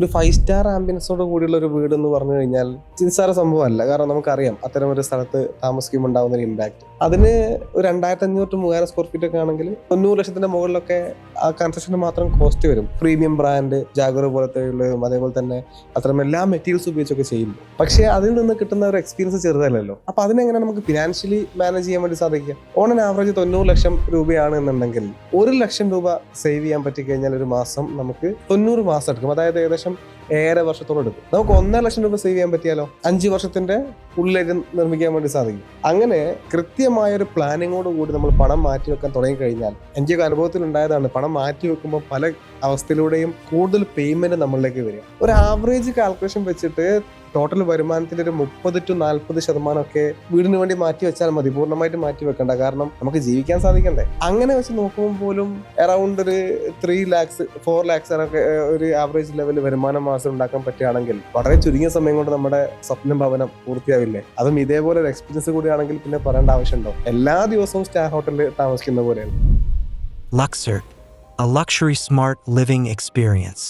ഒരു 5-സ്റ്റാർ ആംബിയൻസോട് കൂടിയുള്ള ഒരു വീട് എന്ന് പറഞ്ഞു കഴിഞ്ഞാൽ നിസ്സാര സംഭവമല്ല. കാരണം നമുക്കറിയാം അത്തരം ഒരു സ്ഥലത്ത് താമസിക്കുമ്പോൾ ഉണ്ടാകുന്ന ഒരു ഇമ്പാക്ട്. അതിന് ഒരു 2500 to 3000 സ്ക്വയർ ഫീറ്റ് ഒക്കെ ആണെങ്കിൽ 90 ലക്ഷത്തിന്റെ മുകളിലൊക്കെ ആ കൺസ്ട്രക്ഷന് മാത്രം കോസ്റ്റ് വരും. പ്രീമിയം ബ്രാൻഡ് ജാഗർ പോലത്തെ ഉള്ളതും അതേപോലെ തന്നെ അത്തരം എല്ലാ മെറ്റീരിയൽസ് ഉപയോഗിച്ചൊക്കെ ചെയ്യുമ്പോൾ, പക്ഷേ അതിൽ നിന്ന് കിട്ടുന്ന ഒരു എക്സ്പീരിയൻസ് ചെറുതല്ലല്ലോ. അപ്പൊ അതിനെങ്ങനെ നമുക്ക് ഫിനാൻഷ്യലി മാനേജ് ചെയ്യാൻ വേണ്ടി സാധിക്കുക? ഓൺ ആൻ ആവറേജ് 90 ലക്ഷം രൂപയാണ് എന്നുണ്ടെങ്കിൽ 1 ലക്ഷം രൂപ സേവ് ചെയ്യാൻ പറ്റി കഴിഞ്ഞാൽ ഒരു മാസം നമുക്ക് 90 മാസം എടുക്കും. അതായത് ഏകദേശം 1.5 വർഷത്തോളം എടുക്കും. നമുക്ക് 1.5 ലക്ഷം രൂപ സേവ് ചെയ്യാൻ പറ്റിയാലോ 5 വർഷത്തിന്റെ ഉള്ളിലേക്ക് നിർമ്മിക്കാൻ വേണ്ടി സാധിക്കും. അങ്ങനെ കൃത്യമായ ഒരു പ്ലാനിങ്ങോട് കൂടി നമ്മൾ പണം മാറ്റി വെക്കാൻ തുടങ്ങി കഴിഞ്ഞാൽ, എനിക്ക് അനുഭവത്തിൽ ഉണ്ടായതാണ്, പണം മാറ്റി വെക്കുമ്പോൾ പല അവസ്ഥയിലൂടെയും കൂടുതൽ പേയ്മെന്റ് നമ്മളിലേക്ക് വരിക. ഒരു ആവറേജ് കാൽക്കുലേഷൻ വെച്ചിട്ട് ടോട്ടൽ വരുമാനത്തിന്റെ ഒരു 30 to 40% ഒക്കെ വീടിന് വേണ്ടി മാറ്റി വെച്ചാൽ മതി. പൂർണ്ണമായിട്ട് മാറ്റി വെക്കണ്ട, കാരണം നമുക്ക് ജീവിക്കാൻ സാധിക്കണ്ടേ. അങ്ങനെ വെച്ച് നോക്കുമ്പോൾ പോലും അറൌണ്ട് ഒരു 3 lakhs 4 lakhs ഒക്കെ ഒരു ആവറേജ് ലെവൽ വരുമാനം മാസം ഉണ്ടാക്കാൻ പറ്റുകയാണെങ്കിൽ വളരെ ചുരുങ്ങിയ സമയം കൊണ്ട് നമ്മുടെ സ്വപ്നം ഭവനം പൂർത്തിയാവില്ലേ? അതും ഇതേപോലെ ഒരു എക്സ്പീരിയൻസ് കൂടിയാണെങ്കിൽ പിന്നെ പറയേണ്ട ആവശ്യമുണ്ടോ? എല്ലാ ദിവസവും സ്റ്റാർ ഹോട്ടലിൽ താമസിക്കുന്ന പോലെയാണ്. Luxor, a luxury smart living experience.